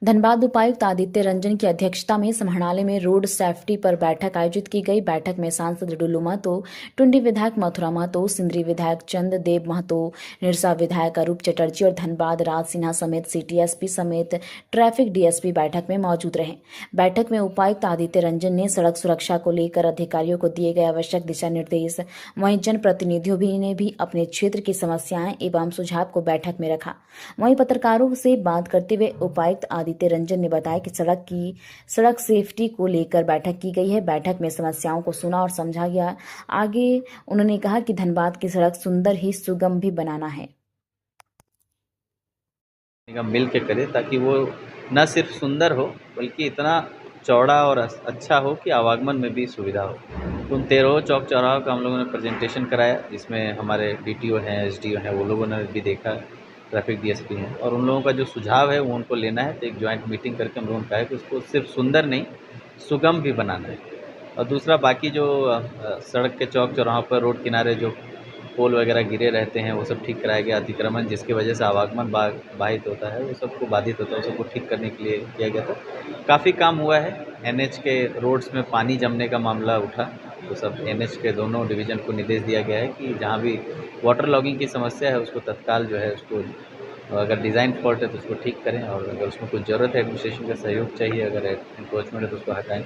धनबाद उपायुक्त आदित्य रंजन की अध्यक्षता में समाहरणालय में रोड सेफ्टी पर बैठक आयोजित की गई। बैठक में सांसद डुल्लू महतो, टुंडी विधायक मथुरा महतो, सिंदरी विधायक चंद देव महतो, निरसा विधायक अरूप चटर्जी और धनबाद राज सिन्हा समेत सिटी एसपी समेत ट्रैफिक डीएसपी बैठक में मौजूद रहे। बैठक में उपायुक्त आदित्य रंजन ने सड़क सुरक्षा को लेकर अधिकारियों को दिए गए आवश्यक दिशा निर्देश, वहीं जनप्रतिनिधियों ने भी अपने क्षेत्र की समस्याएं एवं सुझाव को बैठक में रखा। वहीं पत्रकारों से बात करते हुए उपायुक्त आदित्य रंजन ने बताया कि सड़क सेफ्टी को लेकर बैठक की गई है। बैठक में समस्याओं को सुना और समझा गया। आगे उन्होंने कहा कि धनबाद की सड़क सुंदर ही सुगम भी बनाना है। मिल के करे ताकि वो न सिर्फ सुंदर हो बल्कि इतना चौड़ा और अच्छा हो कि आवागमन में भी सुविधा हो। उन 13 चौक चौराहों का हम लोगों ने प्रेजेंटेशन कराया, जिसमें हमारे डीटीओ हैं, एसडीओ हैं, वो लोगों ने भी देखा, ट्रैफिक डीएसपी हैं, और उन लोगों का जो सुझाव है वो उनको लेना है। तो एक ज्वाइंट मीटिंग करके हम लोगों ने कहा है कि उसको सिर्फ सुंदर नहीं, सुगम भी बनाना है। और दूसरा, बाकी जो सड़क के चौक चौराहों पर रोड किनारे जो पोल वगैरह गिरे रहते हैं वो सब ठीक कराया गया। अतिक्रमण जिसकी वजह से आवागमन बाधित होता है, वो सबको बाधित होता है, वो सबको ठीक करने के लिए किया गया था। काफ़ी काम हुआ है। एनएच के रोड्स में पानी जमने का मामला उठा, तो सब एनएच के दोनों डिवीज़न को निर्देश दिया गया है कि जहाँ भी वाटर लॉगिंग की समस्या है उसको तत्काल जो है उसको, अगर डिज़ाइन फॉल्ट है तो उसको ठीक करें, और अगर उसमें कुछ ज़रूरत है, एडमिनिस्ट्रेशन का सहयोग चाहिए, अगर इंक्रोचमेंट है तो उसको हटाएं।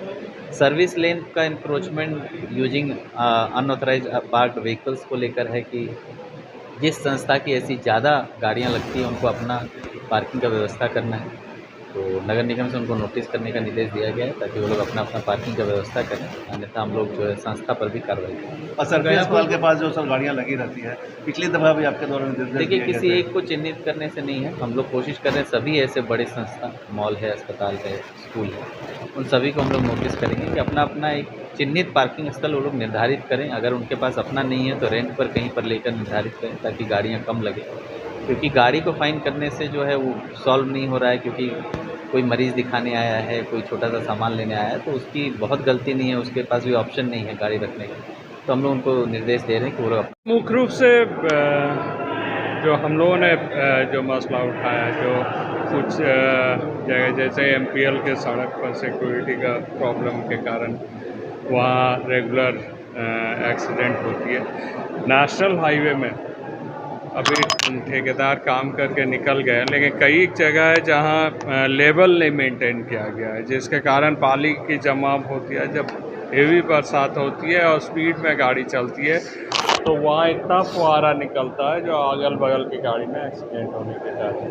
सर्विस लेन का encroachment using unauthorised parked vehicles को लेकर है कि जिस संस्था की ऐसी ज़्यादा गाड़ियाँ लगती हैं उनको अपना पार्किंग का व्यवस्था करना है। तो नगर निगम से उनको नोटिस करने का निर्देश दिया गया है ताकि वो लोग अपना पार्किंग का व्यवस्था करें, अन्यथा हम लोग जो है संस्था पर भी कार्रवाई करें। और सर्विस अस्पताल के पास जो सब गाड़ियाँ लगी रहती है, पिछली दफा भी आपके द्वारा निर्देश देखिए, दिए किसी गए थे। एक को चिन्हित करने से नहीं है, हम लोग कोशिश कर रहे हैं सभी ऐसे बड़े संस्था, मॉल है, अस्पताल है, स्कूल है, उन सभी को हम लोग नोटिस करेंगे कि अपना अपना एक चिन्हित पार्किंग स्थल वो लोग निर्धारित करें। अगर उनके पास अपना नहीं है तो रेंट पर कहीं पर लेकर निर्धारित करें ताकि गाड़ियाँ कम लगे, क्योंकि गाड़ी को फाइन करने से जो है वो सॉल्व नहीं हो रहा है। क्योंकि कोई मरीज़ दिखाने आया है, कोई छोटा सा सामान लेने आया है, तो उसकी बहुत गलती नहीं है, उसके पास भी ऑप्शन नहीं है गाड़ी रखने का, तो हम लोग उनको निर्देश दे रहे हैं कि वो लोग मुख्य रूप से जो हम लोगों ने जो मसला उठाया, जो कुछ जगह जैसे एमपीएल के सड़क पर सिक्योरिटी का प्रॉब्लम के कारण वहाँ रेगुलर एक्सीडेंट होती है। नेशनल हाईवे में अभी ठेकेदार काम करके निकल गए, लेकिन कई जगह है जहाँ लेवल नहीं मेंटेन किया गया है, जिसके कारण पानी की जमाव होती है। जब हेवी बरसात होती है और स्पीड में गाड़ी चलती है तो वहाँ इतना फुहारा निकलता है जो अगल बगल की गाड़ी में एक्सीडेंट होने के डर है।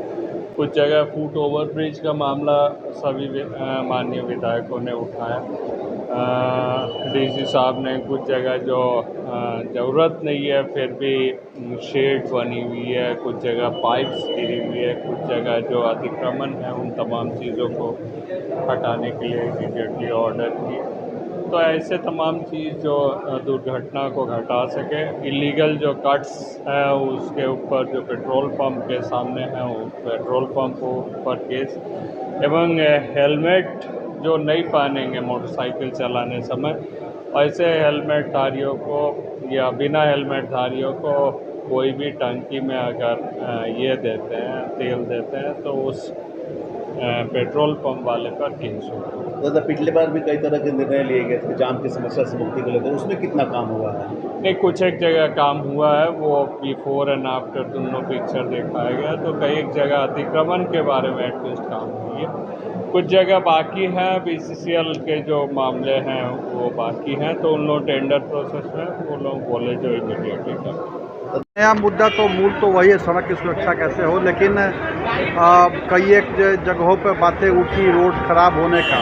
कुछ जगह फुट ओवर ब्रिज का मामला सभी माननीय विधायकों ने उठाया। डीसी साहब ने कुछ जगह जो ज़रूरत नहीं है फिर भी शेड बनी हुई है, कुछ जगह पाइप्स गिरी हुई है, कुछ जगह जो अतिक्रमण है उन तमाम चीज़ों को हटाने के लिए इमीडिएटली ऑर्डर किए। तो ऐसे तमाम चीज़ जो दुर्घटना को घटा सके। इलीगल जो कट्स है उसके ऊपर जो पेट्रोल पंप के सामने है वो पेट्रोल पंप पर केस, एवं हेलमेट जो नहीं पहनेंगे मोटरसाइकिल चलाने समय, ऐसे हेलमेट धारियों को या बिना हेलमेट धारियों को कोई भी टंकी में अगर ये देते हैं, तेल देते हैं, तो उस पेट्रोल पंप वाले पर केस होगा। दादा, पिछले बार भी कई तरह के निर्णय लिए गए थे जाम की समस्या से मुक्ति को लेकर, उसमें कितना काम हुआ है? नहीं, कुछ एक जगह काम हुआ है, वो बिफोर एंड आफ्टर दोनों पिक्चर दिखाया गया। तो कई एक जगह अतिक्रमण के बारे में एटलीस्ट काम हुई है, कुछ जगह बाकी है। बीसीसीएल के जो मामले हैं वो बाकी हैं, तो उन लोग टेंडर प्रोसेस में वो लोग बोले जो इमीडिएटली कर। नया मुद्दा तो मूल तो वही है, सड़क की सुरक्षा कैसे हो, लेकिन कई एक जगहों पर बातें उठी रोड खराब होने का।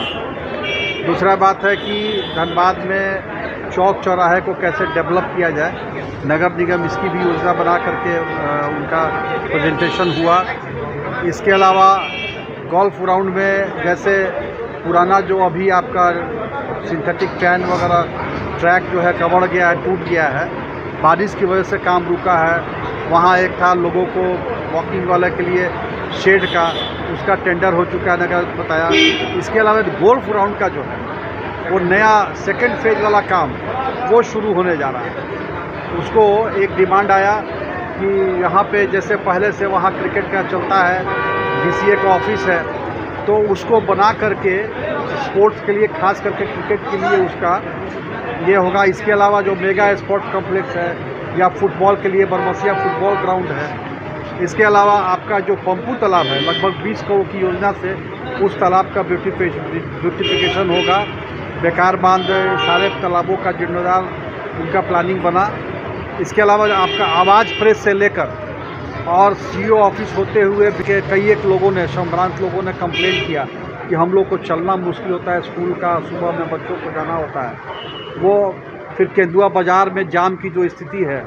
दूसरा बात है कि धनबाद में चौक चौराहे को कैसे डेवलप किया जाए। नगर निगम इसकी भी योजना बना करके उनका प्रेजेंटेशन हुआ। इसके अलावा गोल्फ ग्राउंड में जैसे पुराना जो अभी आपका सिंथेटिक टैन वगैरह ट्रैक जो है कवर गया है, टूट गया है, बारिश की वजह से काम रुका है। वहाँ एक था लोगों को वॉकिंग वाले के लिए शेड का, उसका टेंडर हो चुका है, नगर बताया। इसके अलावा गोल्फ ग्राउंड का जो है वो नया सेकंड फेज वाला काम वो शुरू होने जा रहा है। उसको एक डिमांड आया कि यहाँ पे जैसे पहले से वहाँ क्रिकेट का चलता है, डीसीए का ऑफिस है, तो उसको बना करके स्पोर्ट्स के लिए, खास करके क्रिकेट के लिए उसका ये होगा। इसके अलावा जो मेगा स्पोर्ट्स कॉम्प्लेक्स है या फुटबॉल के लिए बरमसिया फुटबॉल ग्राउंड है, इसके अलावा आपका जो पंपू तालाब है, लगभग 20 करोड़ की योजना से उस तालाब का ब्यूटिफिकेशन होगा। बेकार बांध सारे तालाबों का जीर्णोद्धार उनका प्लानिंग बना। इसके अलावा आपका आवाज़ प्रेस से लेकर और सीईओ ऑफिस होते हुए कई एक लोगों ने, संभ्रांत लोगों ने कंप्लेंट किया कि हम लोग को चलना मुश्किल होता है, स्कूल का सुबह में बच्चों को जाना होता है। वो फिर केंदुआ बाज़ार में जाम की जो स्थिति है,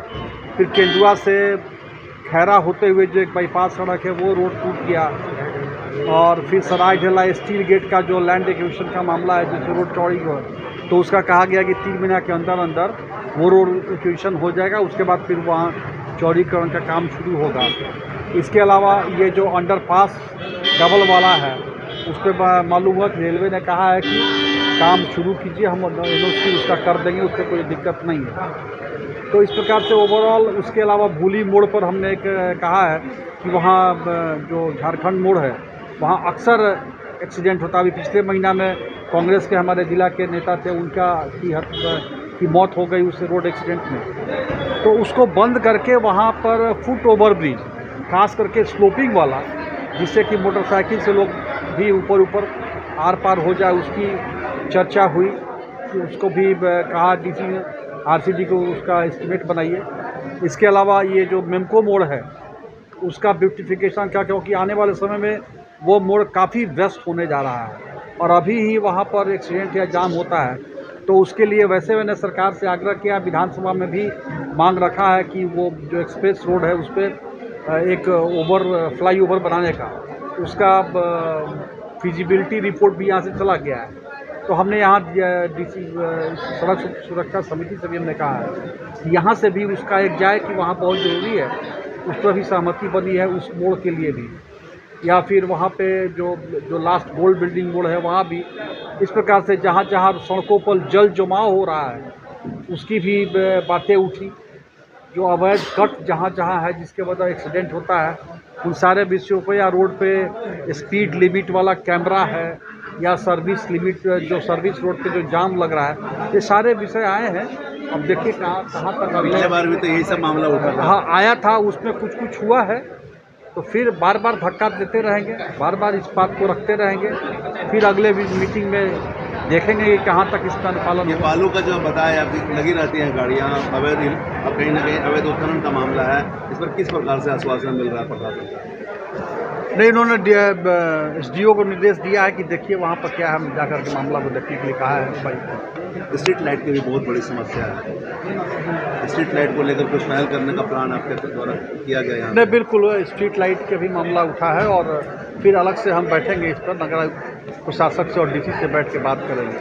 फिर केंदुआ से खैरा होते हुए जो एक बाईपास सड़क है वो रोड टूट गया, और फिर सराय ढेला स्टील गेट का जो लैंड एक्विजिशन का मामला है जिससे रोड चौड़ी हो, तो उसका कहा गया कि 3 महीना के अंदर अंदर वो रोड एक्विजिशन हो जाएगा। उसके बाद फिर वहाँ चौड़ीकरण का काम शुरू होगा। इसके अलावा ये जो अंडरपास डबल वाला है उस पर मालूम हुआ कि रेलवे ने कहा है कि काम शुरू कीजिए, हम एनओसी उसका कर देंगे, उस पर कोई दिक्कत नहीं है। तो इस प्रकार से ओवरऑल, उसके अलावा भूली मोड़ पर हमने एक कहा है कि वहाँ जो झारखंड मोड़ है वहाँ अक्सर एक्सीडेंट होता है। अभी पिछले महीना में कांग्रेस के हमारे ज़िला के नेता थे, उनका की मौत हो गई उस रोड एक्सीडेंट में। तो उसको बंद करके वहाँ पर फुट ओवर ब्रिज, खास करके स्लोपिंग वाला, जिससे कि मोटरसाइकिल से लोग भी ऊपर आर पार हो जाए, उसकी चर्चा हुई। उसको भी कहा डीसी ने, आरसीडी को उसका एस्टीमेट बनाइए। इसके अलावा ये जो मेमको मोड़ है उसका ब्यूटिफिकेशन का, क्योंकि आने वाले समय में वो मोड़ काफ़ी व्यस्त होने जा रहा है और अभी ही वहाँ पर एक्सीडेंट या जाम होता है। तो उसके लिए वैसे मैंने सरकार से आग्रह किया, विधानसभा में भी मांग रखा है कि वो जो एक्सप्रेस रोड है उस पर एक फ्लाई ओवर बनाने का, उसका फिजिबिलिटी रिपोर्ट भी यहाँ से चला गया है। तो हमने यहाँ डीसी सड़क सुरक्षा समिति से भी हमने कहा है कि यहाँ से भी उसका एक जाए कि वहाँ बहुत ज़रूरी है, उस पर भी सहमति बनी है उस मोड़ के लिए भी, या फिर वहाँ पे जो लास्ट गोल्ड बिल्डिंग मोड़ है वहाँ भी। इस प्रकार से जहाँ जहाँ सड़कों पर जल जमाव हो रहा है उसकी भी बातें उठी। जो अवैध कट जहाँ जहाँ है जिसके वजह एक्सीडेंट होता है, उन सारे विषयों पर, या रोड पे स्पीड लिमिट वाला कैमरा है या सर्विस लिमिट, जो सर्विस रोड पे जो जाम लग रहा है, ये सारे विषय आए हैं। अब देखिए कहाँ तक। पिछले बार भी तो यही सब मामला उठा था। हाँ, आया था, उसमें कुछ हुआ है, तो फिर बार बार धक्का देते रहेंगे, बार बार इस बात को रखते रहेंगे, फिर अगले मीटिंग में देखेंगे कि कहाँ तक इसका अनुपालन। ये बालू का जो बताया, अभी लगी रहती हैं गाड़ियाँ अवैध, अब कहीं ना कहीं अवैध उत्खनन का मामला है, इस पर किस प्रकार से आश्वासन मिल रहा है प्रशासन का? नहीं, इन्होंने एसडीओ को निर्देश दिया है कि देखिए वहाँ पर क्या है, हम जाकर के मामला को देखने के लिए कहा है भाई। स्ट्रीट लाइट की भी बहुत बड़ी समस्या है, स्ट्रीट लाइट को लेकर कुछ पहल करने का प्लान आपके द्वारा किया गया यहाँ? नहीं, बिल्कुल स्ट्रीट लाइट के भी मामला उठा है और फिर अलग से हम बैठेंगे इस पर, नगर प्रशासक से और डीसी से बैठ के बात करेंगे।